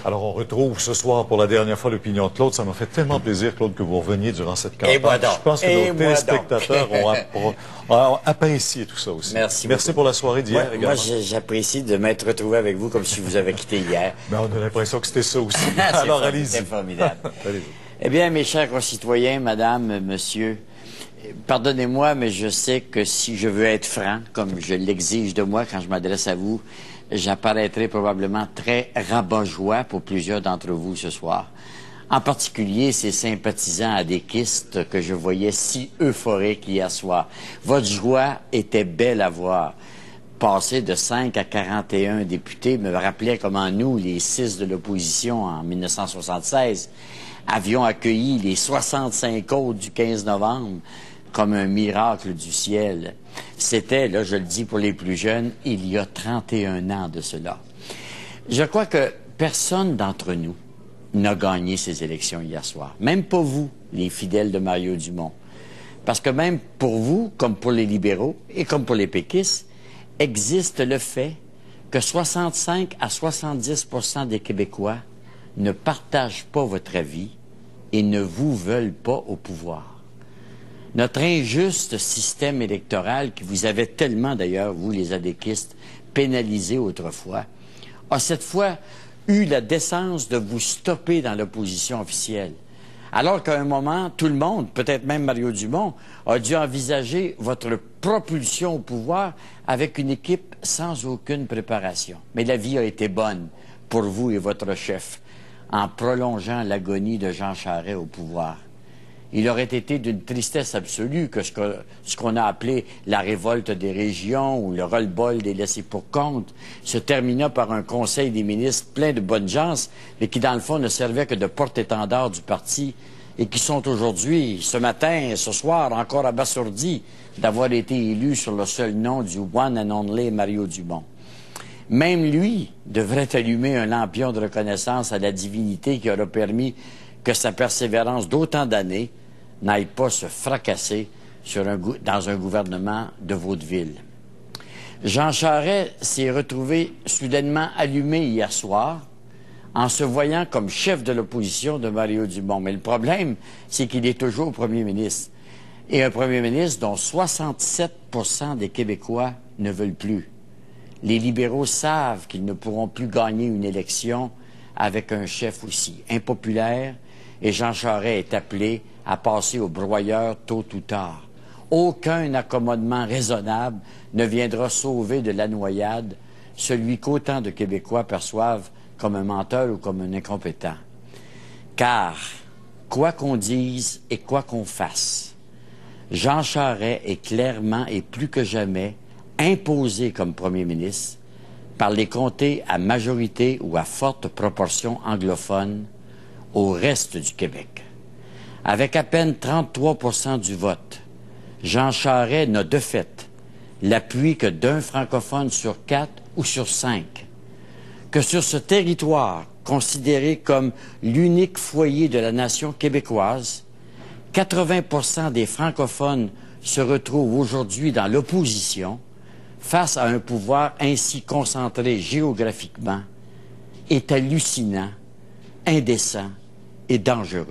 Alors, on retrouve ce soir pour la dernière fois l'opinion de Claude. Ça m'a fait tellement plaisir, Claude, que vous reveniez durant cette campagne. Je pense que nos téléspectateurs ont apprécié tout ça aussi. Merci pour la soirée d'hier également. Moi, j'apprécie de m'être retrouvé avec vous comme si vous avez quitté hier. Ben, on a l'impression que c'était ça aussi. Alors, allez-y. C'est formidable. Eh bien, mes chers concitoyens, madame, monsieur, pardonnez-moi, mais je sais que si je veux être franc, comme je l'exige de moi quand je m'adresse à vous, j'apparaîtrai probablement très rabat-joie pour plusieurs d'entre vous ce soir. En particulier, ces sympathisants adéquistes que je voyais si euphoriques hier soir. Votre joie était belle à voir. Passer de 5 à 41 députés me rappelait comment nous, les 6 de l'opposition en 1976, avions accueilli les 65 autres du 15 novembre comme un miracle du ciel. C'était, là, je le dis pour les plus jeunes, il y a 31 ans de cela. Je crois que personne d'entre nous n'a gagné ces élections hier soir. Même pas vous, les fidèles de Mario Dumont. Parce que même pour vous, comme pour les libéraux et comme pour les péquistes, existe le fait que 65 à 70% des Québécois ne partagent pas votre avis et ne vous veulent pas au pouvoir. Notre injuste système électoral, qui vous avait tellement, d'ailleurs, vous les adéquistes, pénalisé autrefois, a cette fois eu la décence de vous stopper dans l'opposition officielle. Alors qu'à un moment, tout le monde, peut-être même Mario Dumont, a dû envisager votre propulsion au pouvoir avec une équipe sans aucune préparation. Mais la vie a été bonne pour vous et votre chef en prolongeant l'agonie de Jean Charest au pouvoir. Il aurait été d'une tristesse absolue que ce qu'on a appelé la révolte des régions ou le roll-ball des laissés-pour-compte se termina par un conseil des ministres plein de bonnes gens, mais qui, dans le fond, ne servait que de porte-étendard du parti et qui sont aujourd'hui, ce matin, ce soir, encore abasourdis d'avoir été élus sur le seul nom du one and only Mario Dumont. Même lui devrait allumer un lampion de reconnaissance à la divinité qui aura permis que sa persévérance d'autant d'années n'aille pas se fracasser dans un gouvernement de vaudeville. Jean Charest s'est retrouvé soudainement allumé hier soir en se voyant comme chef de l'opposition de Mario Dumont. Mais le problème, c'est qu'il est toujours premier ministre. Et un premier ministre dont 67% des Québécois ne veulent plus. Les libéraux savent qu'ils ne pourront plus gagner une élection avec un chef aussi impopulaire, et Jean Charest est appelé à passer au broyeur tôt ou tard. Aucun accommodement raisonnable ne viendra sauver de la noyade celui qu'autant de Québécois perçoivent comme un menteur ou comme un incompétent. Car, quoi qu'on dise et quoi qu'on fasse, Jean Charest est clairement et plus que jamais imposé comme premier ministre par les comtés à majorité ou à forte proportion anglophone au reste du Québec. Avec à peine 33% du vote, Jean Charest n'a de fait l'appui que d'un francophone sur 4 ou sur 5. Que sur ce territoire, considéré comme l'unique foyer de la nation québécoise, 80% des francophones se retrouvent aujourd'hui dans l'opposition face à un pouvoir ainsi concentré géographiquement, est hallucinant, indécent et dangereux.